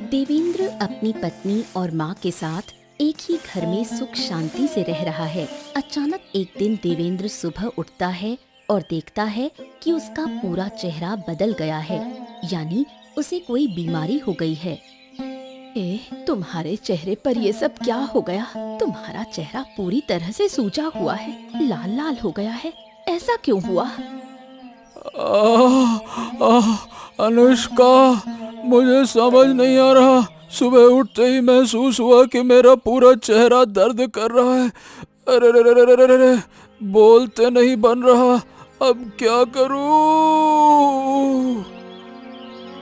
देवेंद्र अपनी पत्नी और माँ के साथ एक ही घर में सुख शांति से रह रहा है। अचानक एक दिन देवेंद्र सुबह उठता है और देखता है कि उसका पूरा चेहरा बदल गया है, यानी उसे कोई बीमारी हो गई है। तुम्हारे चेहरे पर ये सब क्या हो गया? तुम्हारा चेहरा पूरी तरह से सूजा हुआ है, लाल लाल हो गया है। ऐसा क्यों हुआ? अनुष्का, मुझे समझ नहीं आ रहा। सुबह उठते ही महसूस हुआ कि मेरा पूरा चेहरा दर्द कर रहा है। अरे रे रे रे रे रे रे, बोलते नहीं बन रहा। अब क्या करूं?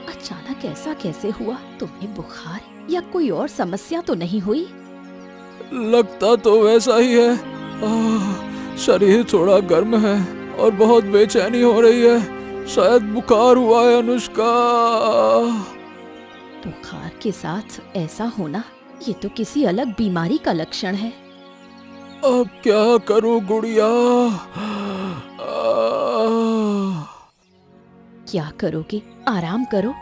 अचानक ऐसा कैसे हुआ? तुम्हें बुखार या कोई और समस्या तो नहीं हुई? लगता तो वैसा ही है। शरीर थोड़ा गर्म है और बहुत बेचैनी हो रही है। शायद बुखार हुआ है अनुष्का। बुखार के साथ ऐसा होना, ये तो किसी अलग बीमारी का लक्षण है। अब क्या करूं गुड़िया? क्या करोगे? आराम करो,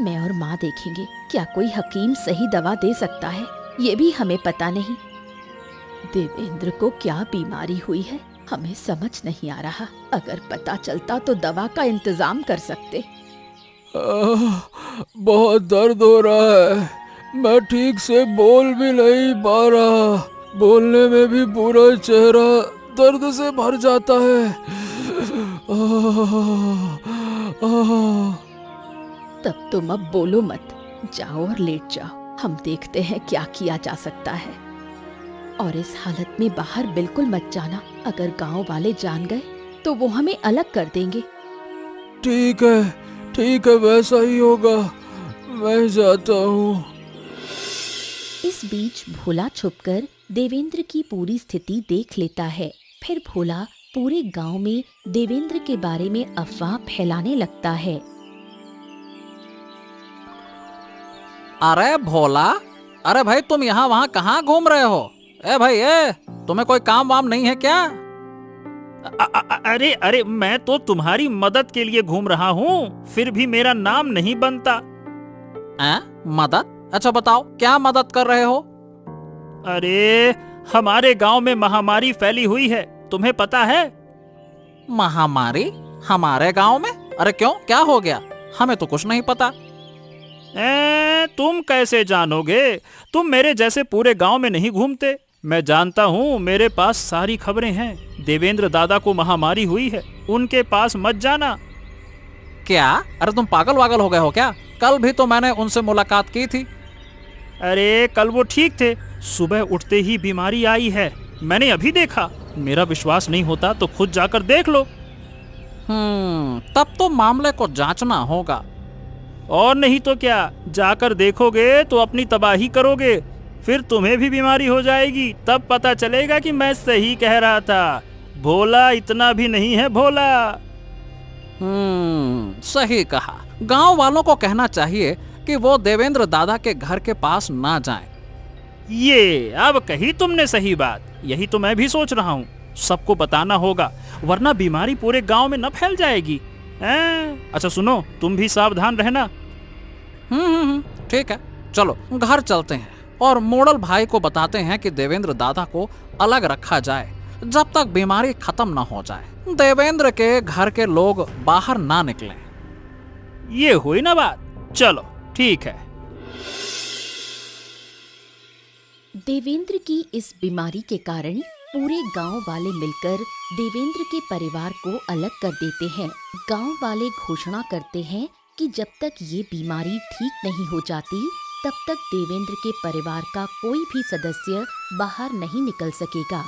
मैं और माँ देखेंगे। क्या कोई हकीम सही दवा दे सकता है? ये भी हमें पता नहीं। देवेंद्र को क्या बीमारी हुई है, हमें समझ नहीं आ रहा। अगर पता चलता तो दवा का इंतजाम कर सकते। बहुत दर्द हो रहा है। मैं ठीक से बोल भी नहीं पा रहा। बोलने में भी पूरा चेहरा दर्द से भर जाता है। तब तुम अब बोलो मत, जाओ और लेट जाओ। हम देखते हैं क्या किया जा सकता है। और इस हालत में बाहर बिल्कुल मत जाना। अगर गांव वाले जान गए तो वो हमें अलग कर देंगे। ठीक है, वैसा ही होगा। मैं जाता हूँ। इस बीच भोला छुपकर देवेंद्र की पूरी स्थिति देख लेता है। फिर भोला पूरे गांव में देवेंद्र के बारे में अफवाह फैलाने लगता है। अरे भोला, अरे भाई तुम यहाँ वहाँ कहाँ घूम रहे हो? ए भाई, तुम्हें कोई काम वाम नहीं है क्या? अरे मैं तो तुम्हारी मदद के लिए घूम रहा हूँ, फिर भी मेरा नाम नहीं बनता। मदद? अच्छा बताओ, क्या मदद कर रहे हो? अरे हमारे गांव में महामारी फैली हुई है, तुम्हें पता है? महामारी? हमारे गांव में? अरे क्यों, क्या हो गया? हमें तो कुछ नहीं पता। तुम कैसे जानोगे? तुम मेरे जैसे पूरे गांव में नहीं घूमते। मैं जानता हूँ, मेरे पास सारी खबरें हैं। देवेंद्र दादा को महामारी हुई है, उनके पास मत जाना। क्या? अरे तुम पागल वागल हो गए हो क्या? कल भी तो मैंने उनसे मुलाकात की थी। अरे कल वो ठीक थे, सुबह उठते ही बीमारी आई है। मैंने अभी देखा। मेरा विश्वास नहीं होता तो खुद जाकर देख लो। तब तो मामले को जांचना होगा। और नहीं तो क्या, जाकर देखोगे तो अपनी तबाही करोगे। फिर तुम्हें भी बीमारी हो जाएगी, तब पता चलेगा कि मैं सही कह रहा था। भोला इतना भी नहीं है भोला। सही कहा। गांव वालों को कहना चाहिए कि वो देवेंद्र दादा के घर के पास ना जाएं। ये अब कही तुमने सही बात। यही तो मैं भी सोच रहा हूँ। सबको बताना होगा, वरना बीमारी पूरे गांव में न फैल जाएगी। अच्छा सुनो, तुम भी सावधान रहना। ठीक है, चलो घर चलते हैं और मोड़ल भाई को बताते हैं कि देवेंद्र दादा को अलग रखा जाए जब तक बीमारी खत्म ना हो जाए। देवेंद्र के घर के लोग बाहर ना निकलें। ये हुई ना बात। चलो ठीक है। देवेंद्र की इस बीमारी के कारण पूरे गांव वाले मिलकर देवेंद्र के परिवार को अलग कर देते हैं। गांव वाले घोषणा करते हैं कि जब तक ये बीमारी ठीक नहीं हो जाती, तब तक देवेंद्र के परिवार का कोई भी सदस्य बाहर नहीं निकल सकेगा।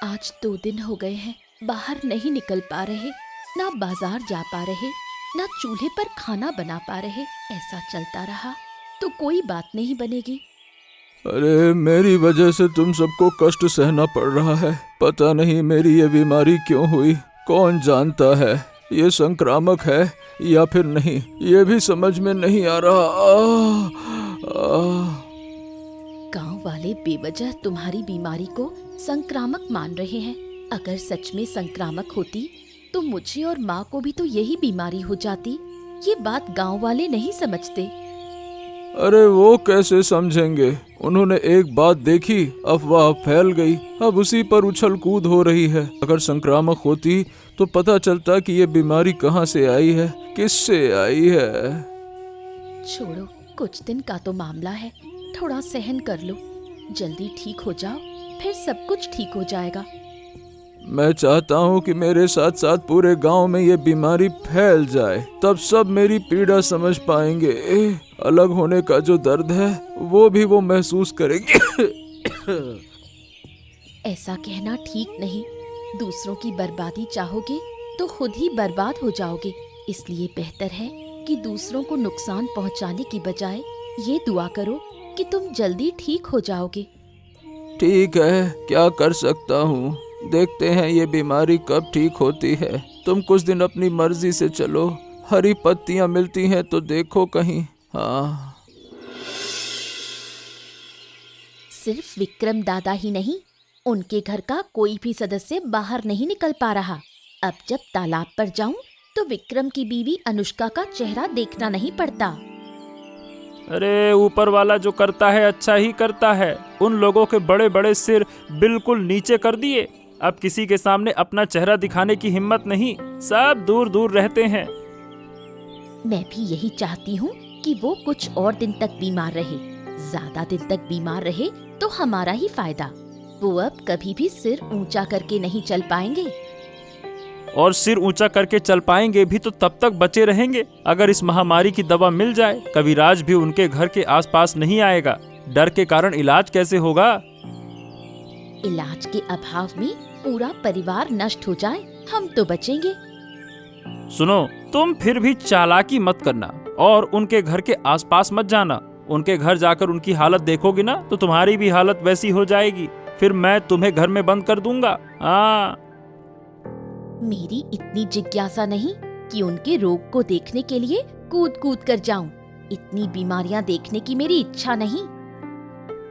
आज 2 दिन हो गए हैं, बाहर नहीं निकल पा रहे, ना बाजार जा पा रहे, ना चूल्हे पर खाना बना पा रहे। ऐसा चलता रहा तो कोई बात नहीं बनेगी। अरे मेरी वजह से तुम सबको कष्ट सहना पड़ रहा है। पता नहीं मेरी ये बीमारी क्यों हुई। कौन जानता है ये संक्रामक है या फिर नहीं, ये भी समझ में नहीं आ रहा। गांव वाले बेवजह तुम्हारी बीमारी को संक्रामक मान रहे हैं। अगर सच में संक्रामक होती तो मुझे और माँ को भी तो यही बीमारी हो जाती। ये बात गांव वाले नहीं समझते। अरे वो कैसे समझेंगे? उन्होंने एक बात देखी, अफवाह फैल गई, अब उसी पर उछल कूद हो रही है। अगर संक्रामक होती तो पता चलता कि ये बीमारी कहाँ से आई है, किससे आई है। छोड़ो, कुछ दिन का तो मामला है, थोड़ा सहन कर लो। जल्दी ठीक हो जाओ, फिर सब कुछ ठीक हो जाएगा। मैं चाहता हूँ कि मेरे साथ साथ पूरे गांव में ये बीमारी फैल जाए, तब सब मेरी पीड़ा समझ पाएंगे। अलग होने का जो दर्द है वो भी वो महसूस करेंगे। ऐसा कहना ठीक नहीं। दूसरों की बर्बादी चाहोगे तो खुद ही बर्बाद हो जाओगे। इसलिए बेहतर है कि दूसरों को नुकसान पहुंचाने की बजाय ये दुआ करो कि तुम जल्दी ठीक हो जाओगे। ठीक है, क्या कर सकता हूँ, देखते हैं ये बीमारी कब ठीक होती है। तुम कुछ दिन अपनी मर्जी से चलो, हरी पत्तियां मिलती हैं तो देखो कहीं। हाँ। सिर्फ विक्रम दादा ही नहीं, उनके घर का कोई भी सदस्य बाहर नहीं निकल पा रहा। अब जब तालाब पर जाऊं तो विक्रम की बीवी अनुष्का का चेहरा देखना नहीं पड़ता। अरे ऊपर वाला जो करता है अच्छा ही करता है। उन लोगों के बड़े बड़े सिर बिल्कुल नीचे कर दिए। अब किसी के सामने अपना चेहरा दिखाने की हिम्मत नहीं, सब दूर दूर रहते हैं। मैं भी यही चाहती हूँ कि वो कुछ और दिन तक बीमार रहे। ज्यादा दिन तक बीमार रहे तो हमारा ही फायदा। वो अब कभी भी सिर ऊंचा करके नहीं चल पाएंगे। और सिर ऊंचा करके चल पाएंगे भी तो तब तक बचे रहेंगे अगर इस महामारी की दवा मिल जाए। कविराज भी उनके घर के आसपास नहीं आएगा। डर के कारण इलाज कैसे होगा? इलाज के अभाव में पूरा परिवार नष्ट हो जाए, हम तो बचेंगे। सुनो, तुम फिर भी चालाकी मत करना और उनके घर के आसपास मत जाना। उनके घर जाकर उनकी हालत देखोगी ना तो तुम्हारी भी हालत वैसी हो जाएगी। फिर मैं तुम्हें घर में बंद कर दूंगा। हाँ। मेरी इतनी जिज्ञासा नहीं कि उनके रोग को देखने के लिए कूद कूद कर जाऊं। इतनी बीमारियां देखने की मेरी इच्छा नहीं।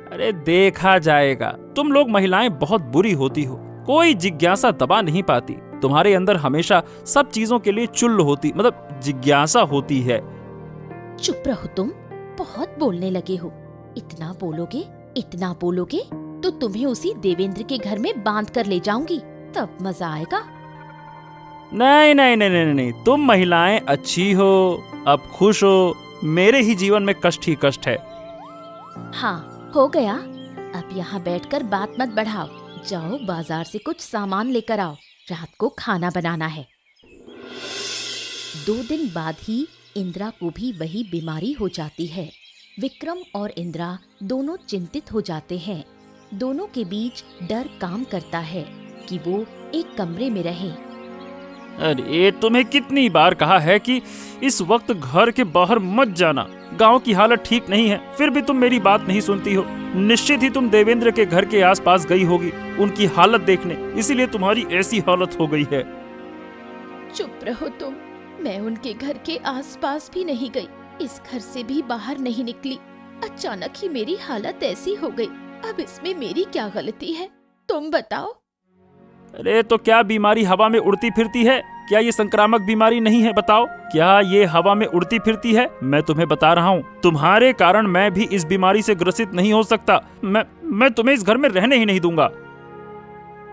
अरे देखा जाएगा। तुम लोग महिलाएं बहुत बुरी होती हो, कोई जिज्ञासा दबा नहीं पाती। तुम्हारे अंदर हमेशा सब चीजों के लिए चुल्ल होती, मतलब जिज्ञासा होती है। चुप रहो तुम, बहुत बोलने लगे हो। इतना बोलोगे तो तुम्हें उसी देवेंद्र के घर में बांध कर ले जाऊंगी, तब मजा आएगा। नहीं नहीं नहीं नहीं नहीं, तुम महिलाएं अच्छी हो, अब खुश हो। मेरे ही जीवन में कष्ट ही कष्ट है। हाँ, हो गया। अब यहाँ बैठकर बात मत बढ़ाओ। जाओ बाजार से कुछ सामान लेकर आओ, रात को खाना बनाना है। 2 दिन बाद ही इंदिरा को भी वही बीमारी हो जाती है। विक्रम और इंदिरा दोनों चिंतित हो जाते हैं। दोनों के बीच डर काम करता है कि वो एक कमरे में रहें। अरे तुम्हें कितनी बार कहा है कि इस वक्त घर के बाहर मत जाना। गांव की हालत ठीक नहीं है, फिर भी तुम मेरी बात नहीं सुनती हो। निश्चित ही तुम देवेंद्र के घर के आसपास गई होगी उनकी हालत देखने, इसीलिए तुम्हारी ऐसी हालत हो गई है। चुप रहो तुम। मैं उनके घर के आसपास भी नहीं गई, इस घर से भी बाहर नहीं निकली। अचानक ही मेरी हालत ऐसी हो गई। अब इसमें मेरी क्या गलती है, तुम बताओ। अरे तो क्या बीमारी हवा में उड़ती फिरती है? क्या ये संक्रामक बीमारी नहीं है? बताओ, क्या ये हवा में उड़ती फिरती है? मैं तुम्हें बता रहा हूँ, तुम्हारे कारण मैं भी इस बीमारी से ग्रसित नहीं हो सकता। मैं तुम्हें इस घर में रहने ही नहीं दूंगा।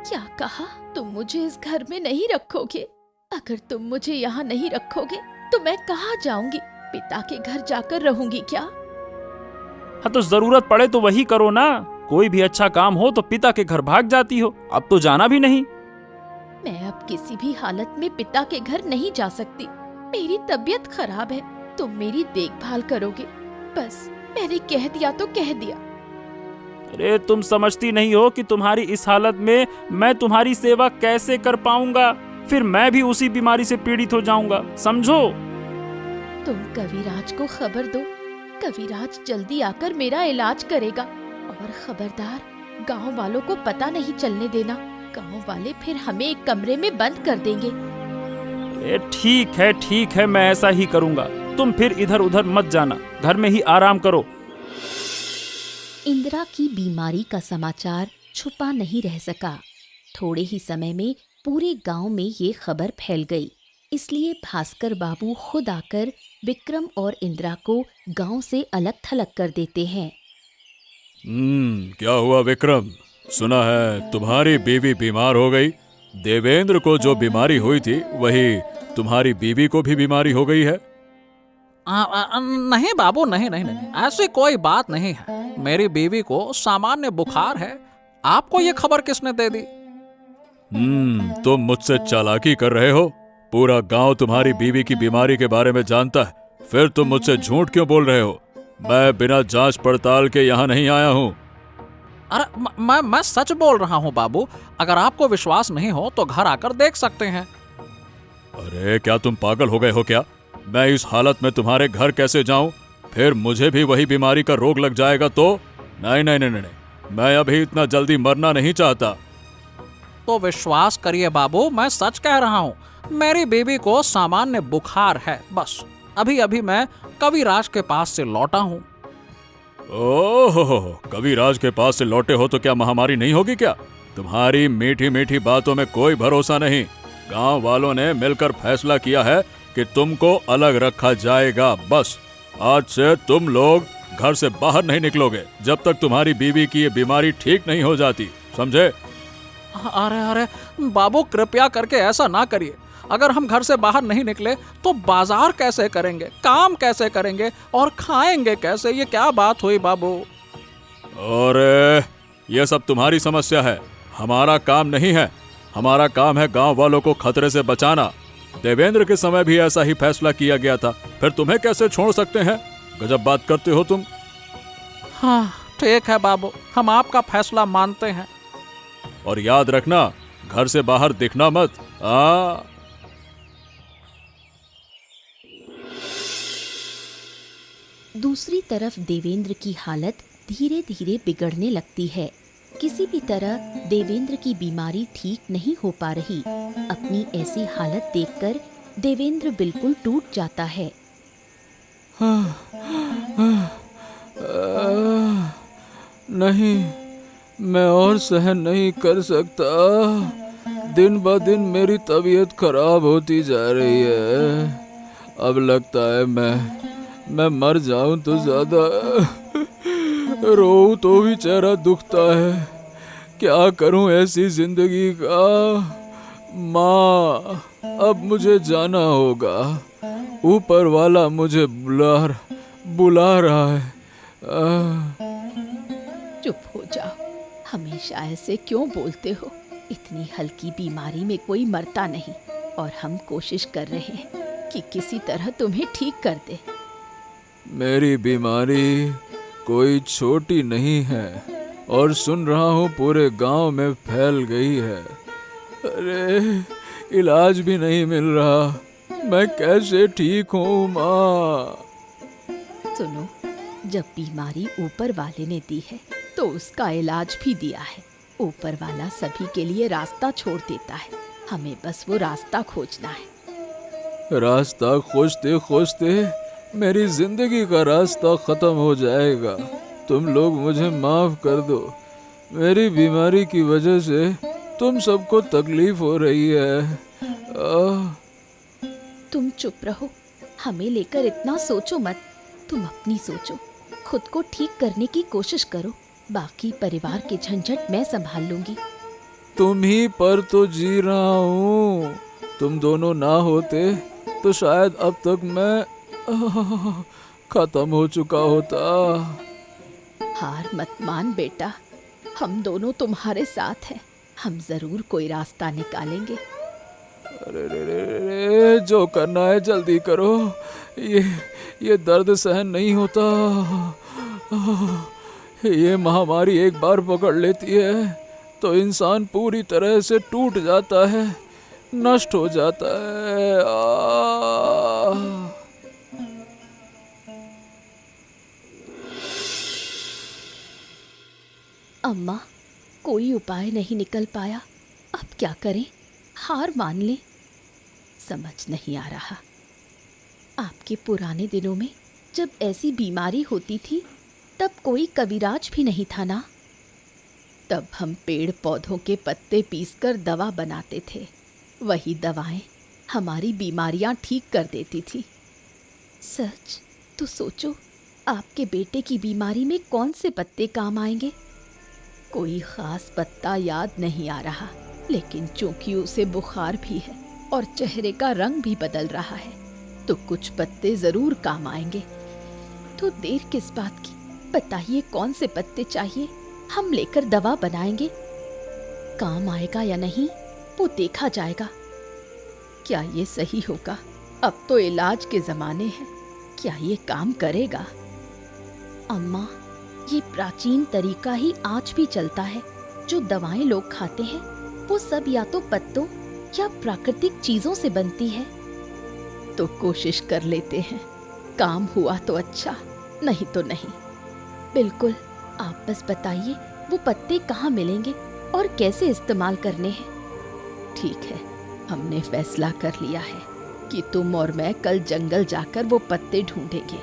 क्या कहा? तुम मुझे इस घर में नहीं रखोगे? अगर तुम मुझे यहाँ नहीं रखोगे तो मैं कहाँ जाऊंगी? पिता के घर जाकर रहूंगी क्या? हाँ तो जरूरत पड़े तो वही करो ना। कोई भी अच्छा काम हो तो पिता के घर भाग जाती हो, अब तो जाना भी नहीं। मैं अब किसी भी हालत में पिता के घर नहीं जा सकती। मेरी तबीयत खराब है, तुम मेरी देखभाल करोगे। बस मैंने कह दिया तो कह दिया। अरे तुम समझती नहीं हो कि तुम्हारी इस हालत में मैं तुम्हारी सेवा कैसे कर पाऊंगा? फिर मैं भी उसी बीमारी से पीड़ित हो जाऊंगा, समझो। तुम कविराज को खबर दो, कविराज जल्दी आकर मेरा इलाज करेगा। और खबरदार, गांव वालों को पता नहीं चलने देना। गांव वाले फिर हमें एक कमरे में बंद कर देंगे। ठीक है, मैं ऐसा ही करूंगा। तुम फिर इधर उधर मत जाना, घर में ही आराम करो। इंदिरा की बीमारी का समाचार छुपा नहीं रह सका। थोड़े ही समय में पूरे गांव में ये खबर फैल गई। इसलिए भास्कर बाबू खुद आकर विक्रम और इंदिरा को गांव से अलग थलग कर देते हैं। क्या हुआ विक्रम? सुना है तुम्हारी बीवी बीमार हो गई। देवेंद्र को जो बीमारी हुई थी वही तुम्हारी बीवी को भी बीमारी हो गई है। नहीं बाबू, नहीं नहीं नहीं, ऐसी कोई बात नहीं है। मेरी बीवी को सामान्य बुखार है। आपको ये खबर किसने दे दी? तुम मुझसे चालाकी कर रहे हो। पूरा गांव तुम्हारी बीवी की बीमारी के बारे में जानता है, फिर तुम मुझसे झूठ क्यों बोल रहे हो? मैं बिना जांच पड़ताल के यहाँ नहीं आया हूँ। अरे मैं सच बोल रहा हूँ बाबू। अगर आपको विश्वास नहीं हो तो घर आकर देख सकते हैं। अरे क्या तुम पागल हो गए हो क्या? मैं इस हालत में तुम्हारे घर कैसे जाऊं? फिर मुझे भी वही बीमारी का रोग लग जाएगा तो? नहीं नहीं नहीं नहीं, मैं अभी इतना जल्दी मरना नहीं चाहता। तो विश्वास करिए बाबू, मैं सच कह रहा हूँ। मेरी बीवी को सामान्य बुखार है बस। अभी अभी मैं कविराज के पास से लौटा हूँ। ओहो, कविराज के पास से लौटे हो तो क्या महामारी नहीं होगी क्या? तुम्हारी मीठी मीठी बातों में कोई भरोसा नहीं। गांव वालों ने मिलकर फैसला किया है कि तुमको अलग रखा जाएगा। बस आज से तुम लोग घर से बाहर नहीं निकलोगे जब तक तुम्हारी बीवी की ये बीमारी ठीक नहीं हो जाती, समझे? अरे अरे बाबू, कृपया करके ऐसा ना करिए। अगर हम घर से बाहर नहीं निकले तो बाजार कैसे करेंगे, काम कैसे करेंगे और खाएंगे कैसे? ये क्या बात हुई बाबू? और ये सब तुम्हारी समस्या है, हमारा काम नहीं है। हमारा काम है गांव वालों को खतरे से बचाना। देवेंद्र के समय भी ऐसा ही फैसला किया गया था, फिर तुम्हें कैसे छोड़ सकते हैं? गजब बात करते हो तुम। हाँ ठीक है बाबू, हम आपका फैसला मानते हैं। और याद रखना, घर से बाहर दिखना मत। दूसरी तरफ देवेंद्र की हालत धीरे धीरे बिगड़ने लगती है। किसी भी तरह देवेंद्र की बीमारी ठीक नहीं हो पा रही। अपनी ऐसी हालत देखकर देवेंद्र बिल्कुल टूट जाता है। नहीं, मैं और सहन नहीं कर सकता। दिन ब दिन मेरी तबीयत खराब होती जा रही है। अब लगता है मैं मर जाऊं तो ज्यादा। रोऊं तो भी चेहरा दुखता है। क्या करूं ऐसी जिंदगी का? माँ, अब मुझे जाना होगा। ऊपर वाला मुझे बुला रहा है। चुप हो जाओ, हमेशा ऐसे क्यों बोलते हो? इतनी हल्की बीमारी में कोई मरता नहीं और हम कोशिश कर रहे हैं कि किसी तरह तुम्हें ठीक कर दे। मेरी बीमारी कोई छोटी नहीं है और सुन रहा हूँ पूरे गांव में फैल गई है। अरे इलाज भी नहीं मिल रहा। मैं कैसे ठीक हूँ माँ? सुनो, जब बीमारी ऊपर वाले ने दी है तो उसका इलाज भी दिया है। ऊपर वाला सभी के लिए रास्ता छोड़ देता है, हमें बस वो रास्ता खोजना है। रास्ता खोजते खोजते मेरी जिंदगी का रास्ता खत्म हो जाएगा। तुम लोग मुझे माफ कर दो। मेरी बीमारी की वजह से तुम सबको तकलीफ हो रही है। तुम चुप रहो, हमें लेकर इतना सोचो मत। तुम अपनी सोचो, खुद को ठीक करने की कोशिश करो। बाकी परिवार के झंझट मैं संभाल लूंगी। तुम ही पर तो जी रहा हूँ। तुम दोनों ना होते तो शायद अब तक मैं खत्म हो चुका होता। हार मत मान बेटा, हम दोनों तुम्हारे साथ हैं। हम जरूर कोई रास्ता निकालेंगे। अरे रे रे रे, जो करना है जल्दी करो। ये दर्द सहन नहीं होता। ये महामारी एक बार पकड़ लेती है तो इंसान पूरी तरह से टूट जाता है, नष्ट हो जाता है। अम्मा, कोई उपाय नहीं निकल पाया। अब क्या करें? हार मान ले? समझ नहीं आ रहा। आपके पुराने दिनों में जब ऐसी बीमारी होती थी तब कोई कविराज भी नहीं था ना? तब हम पेड़ पौधों के पत्ते पीसकर दवा बनाते थे। वही दवाएं हमारी बीमारियां ठीक कर देती थी। सच तो सोचो, आपके बेटे की बीमारी में कौन से पत्ते काम आएंगे? कोई खास पत्ता याद नहीं आ रहा, लेकिन चूंकि उसे बुखार भी है और चेहरे का रंग भी बदल रहा है, तो कुछ पत्ते जरूर काम आएंगे। तो देर किस बात की, बताइए कौन से पत्ते चाहिए, हम लेकर दवा बनाएंगे। काम आएगा या नहीं वो देखा जाएगा। क्या ये सही होगा? अब तो इलाज के जमाने हैं, क्या ये काम करेगा? अम्मा, ये प्राचीन तरीका ही आज भी चलता है। जो दवाएं लोग खाते हैं वो सब या तो पत्तों या प्राकृतिक चीजों से बनती है। तो कोशिश कर लेते हैं, काम हुआ तो अच्छा, नहीं तो नहीं। बिल्कुल, आप बस बताइए वो पत्ते कहाँ मिलेंगे और कैसे इस्तेमाल करने हैं। ठीक है, हमने फैसला कर लिया है कि तुम और मैं कल जंगल जाकर वो पत्ते ढूंढेंगे।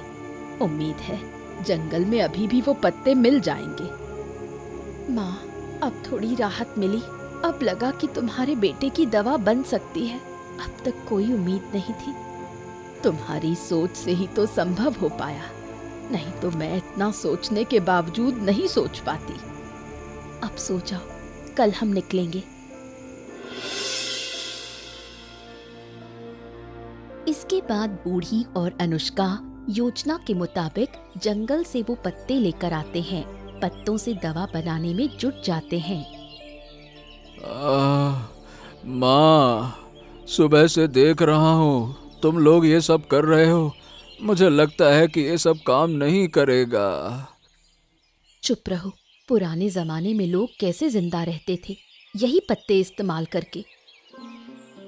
उम्मीद है जंगल में अभी भी वो पत्ते मिल जाएंगे। माँ, अब थोड़ी राहत मिली। अब लगा कि तुम्हारे बेटे की दवा बन सकती है। अब तक कोई उम्मीद नहीं थी। तुम्हारी सोच से ही तो संभव हो पाया, नहीं तो मैं इतना सोचने के बावजूद नहीं सोच पाती। अब सो जाओ, कल हम निकलेंगे। इसके बाद बूढ़ी और अनुष्का योजना के मुताबिक जंगल से वो पत्ते लेकर आते हैं। पत्तों से दवा बनाने में जुट जाते हैं। माँ, सुबह से देख रहा हूँ तुम लोग ये सब कर रहे हो। मुझे लगता है कि ये सब काम नहीं करेगा। चुप रहो। पुराने जमाने में लोग कैसे जिंदा रहते थे, यही पत्ते इस्तेमाल करके।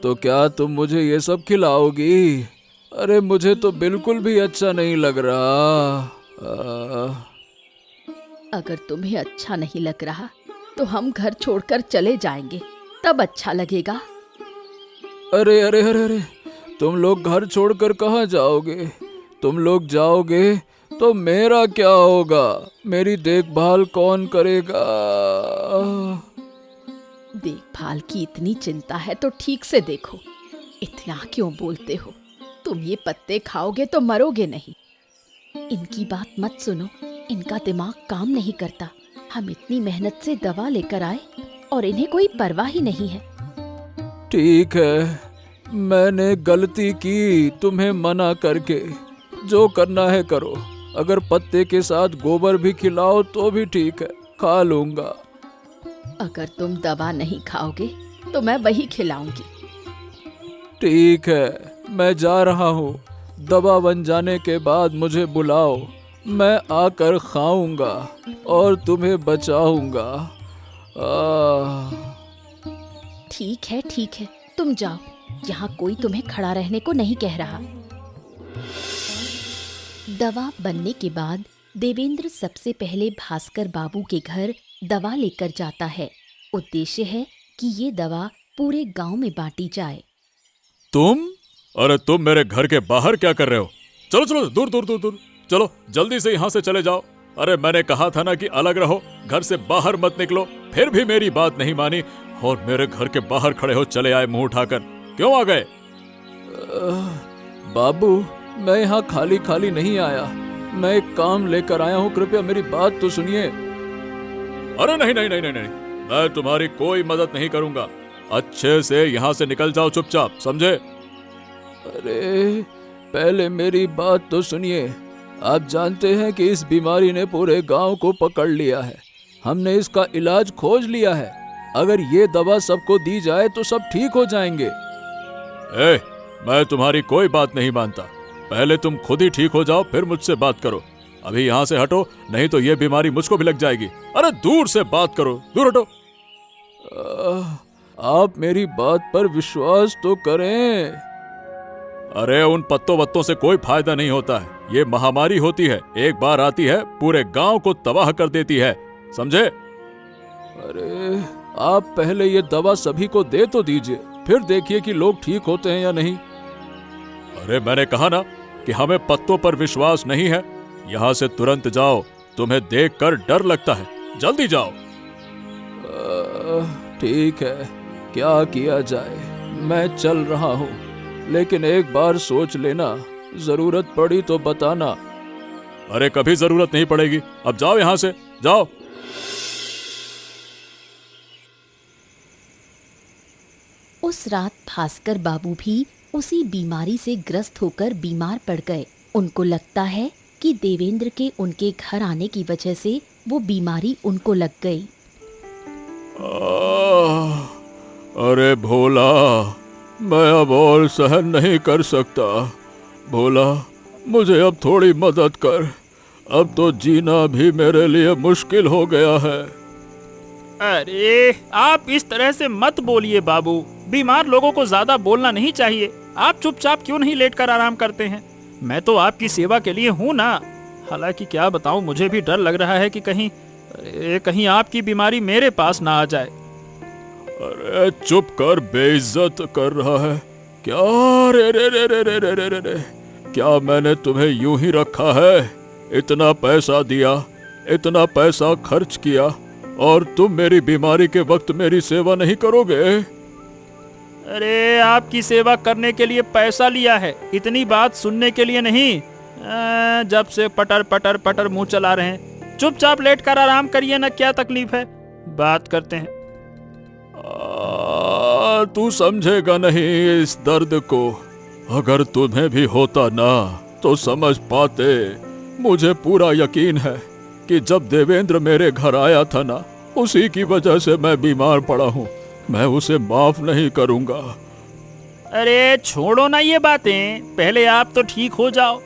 तो क्या तुम मुझे ये सब खिलाओगी? अरे मुझे तो बिल्कुल भी अच्छा नहीं लग रहा। अगर तुम्हें अच्छा नहीं लग रहा तो हम घर छोड़कर चले जाएंगे, तब अच्छा लगेगा। अरे अरे अरे अरे, तुम लोग घर छोड़कर कहाँ जाओगे? तुम लोग जाओगे तो मेरा क्या होगा? मेरी देखभाल कौन करेगा? देखभाल की इतनी चिंता है तो ठीक से देखो। इतना क्यों बोलते हो? तुम ये पत्ते खाओगे तो मरोगे नहीं। इनकी बात मत सुनो, इनका दिमाग काम नहीं करता। हम इतनी मेहनत से दवा लेकर आए और इन्हें कोई परवाह ही नहीं है। ठीक है, मैंने गलती की तुम्हें मना करके। जो करना है करो। अगर पत्ते के साथ गोबर भी खिलाओ तो भी ठीक है, खा लूंगा। अगर तुम दवा नहीं खाओगे तो मैं वही खिलाऊंगी। ठीक है, मैं जा रहा हूँ। दवा बन जाने के बाद मुझे बुलाओ, मैं आकर खाऊंगा और तुम्हें बचाऊंगा। ठीक है, तुम जाओ। यहाँ कोई तुम्हें खड़ा रहने को नहीं कह रहा। दवा बनने के बाद देवेंद्र सबसे पहले भास्कर बाबू के घर दवा लेकर जाता है। उद्देश्य है कि ये दवा पूरे गांव में बांटी जाए। तुम? अरे तुम मेरे घर के बाहर क्या कर रहे हो? चलो चलो, दूर दूर दूर दूर चलो, जल्दी से यहाँ से चले जाओ। अरे मैंने कहा था ना कि अलग रहो, घर से बाहर मत निकलो। फिर भी मेरी बात नहीं मानी और मेरे घर के बाहर खड़े हो चले आए मुंह उठाकर। क्यों आ गए? बाबू, मैं यहाँ खाली खाली नहीं आया। मैं एक काम लेकर आया हूँ, कृपया मेरी बात तो सुनिए। अरे नहीं नहीं नहीं नहीं नहीं, मैं तुम्हारी कोई मदद नहीं करूंगा। अच्छे से यहाँ से निकल जाओ चुपचाप, समझे? अरे पहले मेरी बात तो सुनिए। आप जानते हैं कि इस बीमारी ने पूरे गांव को पकड़ लिया है। हमने इसका इलाज खोज लिया है। अगर ये दवा सबको दी जाए तो सब ठीक हो जाएंगे। मैं तुम्हारी कोई बात नहीं मानता। पहले तुम खुद ही ठीक हो जाओ, फिर मुझसे बात करो। अभी यहाँ से हटो, नहीं तो ये बीमारी मुझको भी लग जाएगी। अरे दूर से बात करो, दूर हटो। आप मेरी बात पर विश्वास तो करें। अरे उन पत्तों वत्तों से कोई फायदा नहीं होता है। ये महामारी होती है, एक बार आती है पूरे गांव को तबाह कर देती है, समझे? अरे आप पहले ये दवा सभी को दे तो दीजिए, फिर देखिए कि लोग ठीक होते हैं या नहीं। अरे मैंने कहा ना कि हमें पत्तों पर विश्वास नहीं है। यहाँ से तुरंत जाओ, तुम्हें देखकर डर लगता है। जल्दी जाओ। ठीक है, क्या किया जाए, मैं चल रहा हूँ। लेकिन एक बार सोच लेना, जरूरत पड़ी तो बताना। अरे कभी जरूरत नहीं पड़ेगी, अब जाओ यहाँ से, जाओ। उस रात भास्कर बाबू भी उसी बीमारी से ग्रस्त होकर बीमार पड़ गए। उनको लगता है कि देवेंद्र के उनके घर आने की वजह से वो बीमारी उनको लग गई। अरे भोला, मैं अब और सहन नहीं कर सकता। भोला, मुझे अब थोड़ी मदद कर, अब तो जीना भी मेरे लिए मुश्किल हो गया है। अरे आप इस तरह से मत बोलिए बाबू, बीमार लोगों को ज्यादा बोलना नहीं चाहिए। आप चुपचाप क्यों नहीं लेटकर आराम करते हैं? मैं तो आपकी सेवा के लिए हूँ ना। हालांकि क्या बताऊँ, मुझे भी डर लग रहा है कि कहीं आपकी बीमारी मेरे पास ना आ जाए। अरे चुप कर, बेइज्जत कर रहा है क्या? रे रे रे रे रे रे रे रे रे। क्या मैंने तुम्हें यूं ही रखा है? इतना पैसा दिया, इतना पैसा खर्च किया, और तुम मेरी बीमारी के वक्त मेरी सेवा नहीं करोगे? अरे आपकी सेवा करने के लिए पैसा लिया है, इतनी बात सुनने के लिए नहीं। जब से पटर पटर पटर मुंह चला रहे हैं। चुपचाप लेट कर आराम करिए ना, क्या तकलीफ है? बात करते हैं। तू समझेगा नहीं इस दर्द को। अगर तुम्हें भी होता ना तो समझ पाते। मुझे पूरा यकीन है कि जब देवेंद्र मेरे घर आया था ना, उसी की वजह से मैं बीमार पड़ा हूँ। मैं उसे माफ नहीं करूँगा। अरे छोड़ो ना ये बातें, पहले आप तो ठीक हो जाओ,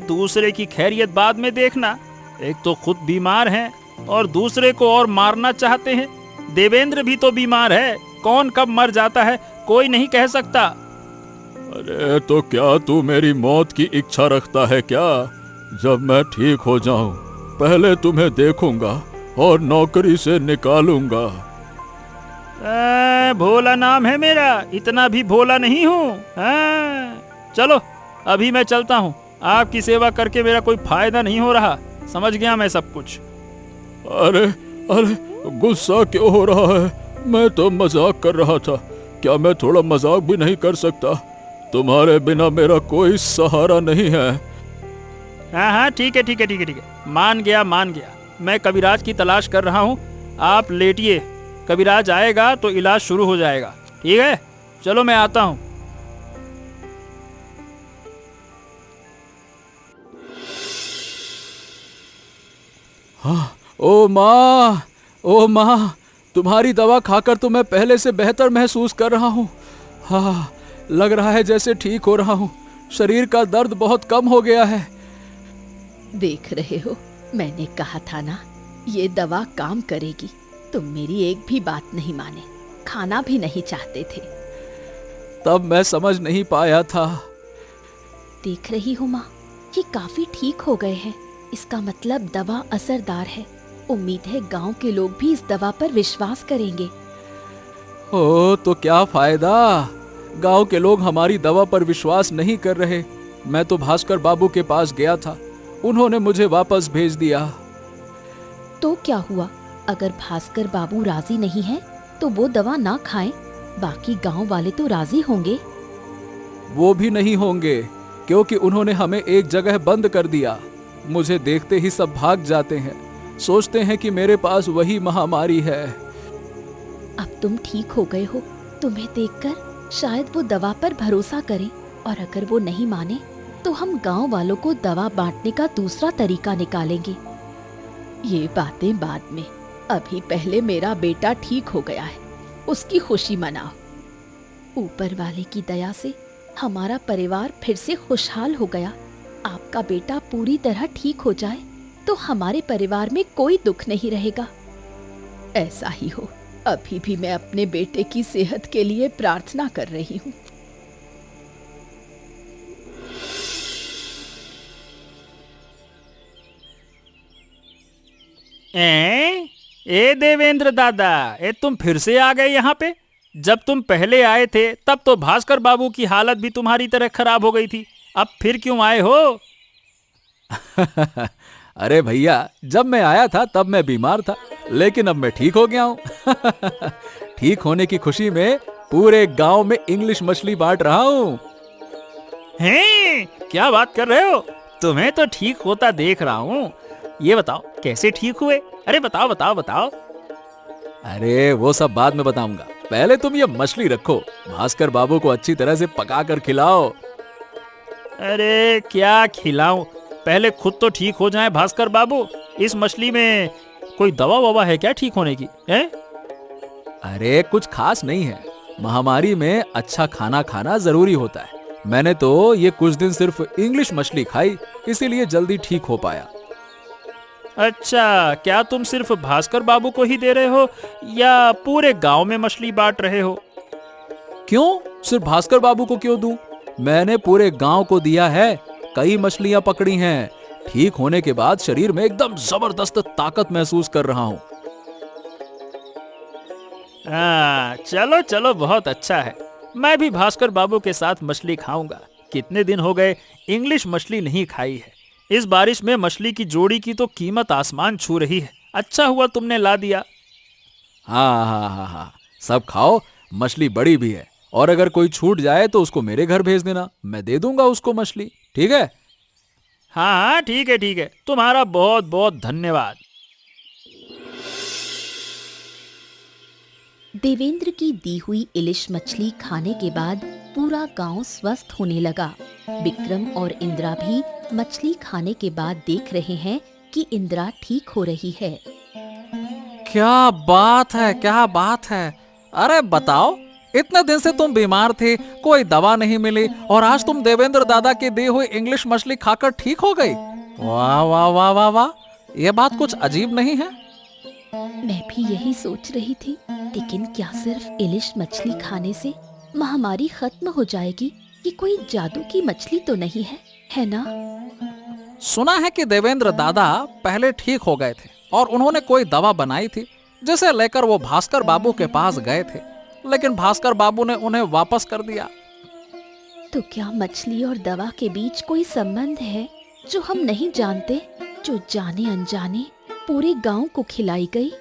दूसरे की खैरियत बाद में देखना। एक तो खुद बीमार हैं और दूसरे को और मारना चाहते हैं। देवेंद्र भी तो बीमार है, कौन कब मर जाता है कोई नहीं कह सकता। अरे तो क्या तू मेरी मौत की इच्छा रखता है क्या? जब मैं ठीक हो जाऊं, पहले तुम्हें देखूंगा और नौकरी से निकालूंगा। भोला नाम है मेरा, इतना भी भोला नहीं हूँ। चलो अभी मैं चलता हूँ, आपकी सेवा करके मेरा कोई फायदा नहीं हो रहा। समझ गया मैं सब कुछ। अरे अरे, गुस्सा क्यों हो रहा है? मैं तो मजाक कर रहा था। क्या मैं थोड़ा मजाक भी नहीं कर सकता? तुम्हारे बिना मेरा कोई सहारा नहीं है। हाँ ठीक है, मान गया। मैं कविराज की तलाश कर रहा हूँ, आप लेटिए, कविराज आएगा तो इलाज शुरू हो जाएगा। ठीक है, चलो मैं आता हूँ। हाँ, ओ माँ, तुम्हारी दवा खाकर तो मैं पहले से बेहतर महसूस कर रहा हूँ। हाँ, लग रहा है जैसे ठीक हो रहा हूँ। शरीर का दर्द बहुत कम हो गया है। देख रहे हो, मैंने कहा था ना, ये दवा काम करेगी। तुम मेरी एक भी बात नहीं माने, खाना भी नहीं चाहते थे। तब मैं समझ नहीं पाया था। देख रही हो माँ, ये काफी ठीक हो गए हैं। इसका मतलब दवा असरदार है। उम्मीद है गांव के लोग भी इस दवा पर विश्वास करेंगे। ओ, तो क्या फायदा? गांव के लोग हमारी दवा पर विश्वास नहीं कर रहे। मैं तो भास्कर बाबू के पास गया था, उन्होंने मुझे वापस भेज दिया। तो क्या हुआ? अगर भास्कर बाबू राजी नहीं है तो वो दवा ना खाएं। बाकी गांव वाले तो राजी होंगे। वो भी नहीं होंगे, क्योंकि उन्होंने हमें एक जगह बंद कर दिया। मुझे देखते ही सब भाग जाते हैं, सोचते हैं कि मेरे पास वही महामारी है। अब तुम ठीक हो गए हो, तुम्हें देखकर शायद वो दवा पर भरोसा करें, और अगर वो नहीं माने तो हम गांव वालों को दवा बांटने का दूसरा तरीका निकालेंगे। ये बातें बाद में, अभी पहले मेरा बेटा ठीक हो गया है, उसकी खुशी मनाओ। ऊपर वाले की दया से हमारा परिवार फिर से खुशहाल हो गया। आपका बेटा पूरी तरह ठीक हो जाए तो हमारे परिवार में कोई दुख नहीं रहेगा। ऐसा ही हो। अभी भी मैं अपने बेटे की सेहत के लिए प्रार्थना कर रही हूँ। ए देवेंद्र दादा, तुम फिर से आ गए यहाँ पे? जब तुम पहले आए थे तब तो भास्कर बाबू की हालत भी तुम्हारी तरह खराब हो गई थी, अब फिर क्यों आए हो? अरे भैया, जब मैं आया था तब मैं बीमार था, लेकिन अब मैं ठीक हो गया हूँ। ठीक होने की खुशी में पूरे गांव में इंग्लिश मछली बांट रहा हूँ। हैं, क्या बात कर रहे हो? तुम्हें तो ठीक होता देख रहा हूँ। ये बताओ कैसे ठीक हुए? अरे बताओ बताओ बताओ। अरे वो सब बाद में बताऊंगा, पहले तुम ये मछली रखो, भास्कर बाबू को अच्छी तरह से पका कर खिलाओ। अरे क्या खिलाऊं? पहले खुद तो ठीक हो जाए भास्कर बाबू। इस मछली में कोई दवा ववा है क्या ठीक होने की? है? अरे कुछ खास नहीं है, महामारी में अच्छा खाना खाना जरूरी होता है। मैंने तो ये कुछ दिन सिर्फ इंग्लिश मछली खाई, इसीलिए जल्दी ठीक हो पाया। अच्छा, क्या तुम सिर्फ भास्कर बाबू को ही दे रहे हो या पूरे गांव में मछली बांट रहे हो? क्यों सिर्फ भास्कर बाबू को क्यों दूं? मैंने पूरे गांव को दिया है। कई मछलियां पकड़ी हैं। ठीक होने के बाद शरीर में एकदम जबरदस्त ताकत महसूस कर रहा हूं। चलो चलो, बहुत अच्छा है। मैं भी भास्कर बाबू के साथ मछली खाऊंगा। कितने दिन हो गए इंग्लिश मछली नहीं खाई है। इस बारिश में मछली की जोड़ी की तो कीमत आसमान छू रही है। अच्छा हुआ तुमने ला दिया। हाँ हाँ हाँ हाँ, सब खाओ, मछली बड़ी भी है। और अगर कोई छूट जाए तो उसको मेरे घर भेज देना, मैं दे दूंगा उसको मछली, ठीक है? हाँ हाँ, ठीक है ठीक है, तुम्हारा बहुत बहुत धन्यवाद। देवेंद्र की दी हुई इलिश मछली खाने के बाद पूरा गांव स्वस्थ होने लगा। विक्रम और इंदिरा भी मछली खाने के बाद देख रहे हैं कि इंदिरा ठीक हो रही है। क्या बात है, क्या बात है। अरे बताओ, इतने दिन से तुम बीमार थे, कोई दवा नहीं मिली, और आज तुम देवेंद्र दादा के दी हुई इंग्लिश मछली खाकर ठीक हो गई। वाह वाह वाह वाह वाह, ये बात कुछ अजीब नहीं है? मैं भी यही सोच रही थी, लेकिन क्या सिर्फ इलिश मछली खाने से महामारी खत्म हो जाएगी? ये कोई जादू की मछली तो नहीं है ना? सुना है कि देवेंद्र दादा पहले ठीक हो गए थे और उन्होंने कोई दवा बनाई थी, जिसे लेकर वो भास्कर बाबू के पास गए थे, लेकिन भास्कर बाबू ने उन्हें वापस कर दिया। तो क्या मछली और दवा के बीच कोई संबंध है जो हम नहीं जानते, जो जाने अनजाने पूरे गांव को खिलाई गई?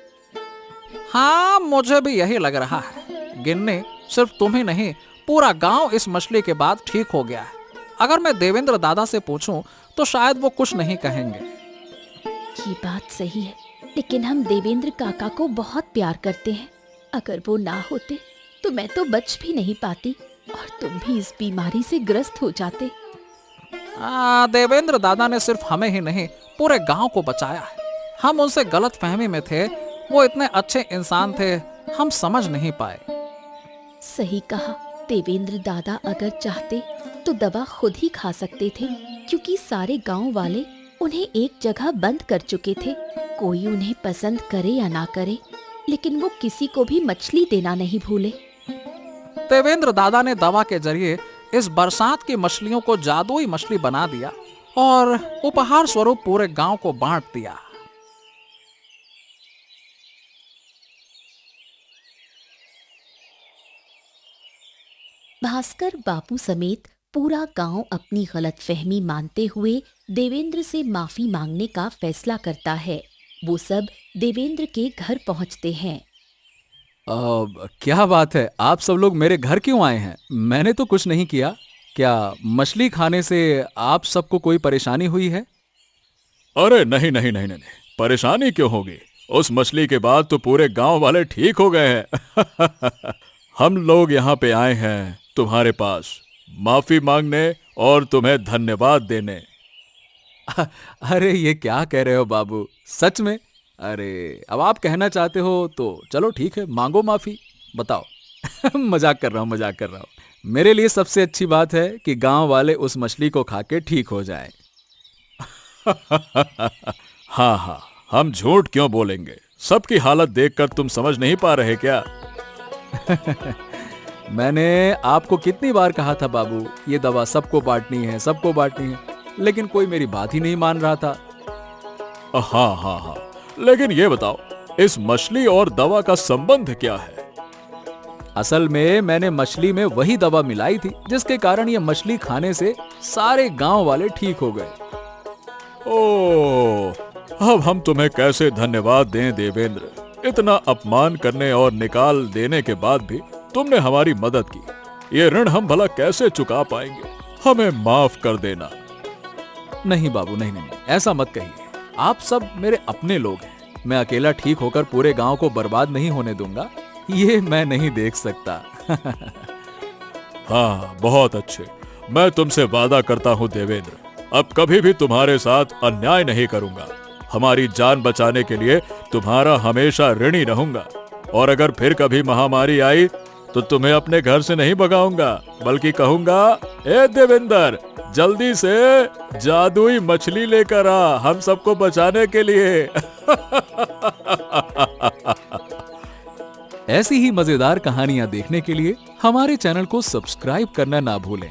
हाँ, मुझे भी यही लग रहा है। गिन्नी, सिर्फ तुम ही नहीं, पूरा गांव इस मछली के बाद ठीक हो गया है। अगर मैं देवेंद्र दादा से पूछूं तो शायद वो कुछ नहीं कहेंगे। ये बात सही है, लेकिन हम देवेंद्र काका को बहुत प्यार करते हैं। अगर वो ना होते तो मैं तो बच भी नहीं पाती और तुम भी इस बीमारी से ग्रस्त हो जाते। देवेंद्र दादा ने सिर्फ हमें ही नहीं, पूरे गांव को बचाया है। हम उनसे गलत फहमी में थे, वो इतने अच्छे इंसान थे, हम समझ नहीं पाए। सही कहा, देवेंद्र दादा अगर चाहते तो दवा खुद ही खा सकते थे, क्योंकि सारे गांव वाले उन्हें एक जगह बंद कर चुके थे। कोई उन्हें पसंद करे या ना करे, लेकिन वो किसी को भी मछली देना नहीं भूले। देवेंद्र दादा ने दवा के जरिए इस बरसात की मछलियों को जादुई मछली बना दिया और उपहार स्वरूप पूरे गांव को बांट दिया। भास्कर बापू समेत पूरा गांव अपनी गलतफहमी मानते हुए देवेंद्र से माफी मांगने का फैसला करता है। वो सब देवेंद्र के घर पहुंचते हैं। क्या बात है, आप सब लोग मेरे घर क्यों आए हैं? मैंने तो कुछ नहीं किया। क्या मछली खाने से आप सबको कोई परेशानी हुई है? अरे नहीं नहीं नहीं नहीं, परेशानी क्यों होगी? उस मछली के बाद तो पूरे गांव वाले ठीक हो गए हैं। हम लोग यहाँ पे आए हैं तुम्हारे पास माफी मांगने और तुम्हें धन्यवाद देने। अरे ये क्या कह रहे हो बाबू, सच में? अरे अब आप कहना चाहते हो तो चलो ठीक है, मांगो माफी, बताओ। मजाक कर रहा हूँ, मजाक कर रहा हूँ। मेरे लिए सबसे अच्छी बात है कि गांव वाले उस मछली को खा के ठीक हो जाएं। हाँ हाँ, हम झूठ क्यों बोलेंगे? सबकी हालत देखकर तुम समझ नहीं पा रहे क्या? मैंने आपको कितनी बार कहा था बाबू, ये दवा सबको बांटनी है, सबको बांटनी है, लेकिन कोई मेरी बात ही नहीं मान रहा था। हाँ हाँ हाँ, लेकिन ये बताओ, इस मछली और दवा का संबंध क्या है? असल में मैंने मछली में वही दवा मिलाई थी जिसके कारण ये मछली खाने से सारे गांव वाले ठीक हो गए। ओह, अब हम तुम्हें कैसे धन्यवाद दें देवेंद्र? इतना अपमान करने और निकाल देने के बाद भी तुमने हमारी मदद की। ये ऋण हम भला कैसे चुका पाएंगे? हमें माफ कर देना। नहीं बाबू, नहीं नहीं, ऐसा मत कहिए। आप सब मेरे अपने लोग हैं। मैं अकेला ठीक होकर पूरे गांव को बर्बाद नहीं होने दूंगा, ये मैं नहीं देख सकता। हाँ, बहुत अच्छे। मैं तुमसे वादा करता हूँ देवेंद्र, अब कभी भी तुम्हारे साथ अन्याय नहीं करूंगा। हमारी जान बचाने के लिए तुम्हारा हमेशा ऋणी रहूंगा। और अगर फिर कभी महामारी आई तो तुम्हें अपने घर से नहीं भगाऊंगा, बल्कि कहूंगा, ए देवेंद्र, जल्दी से जादुई मछली लेकर आ हम सबको बचाने के लिए। ऐसी ही मजेदार कहानियां देखने के लिए हमारे चैनल को सब्सक्राइब करना ना भूलें।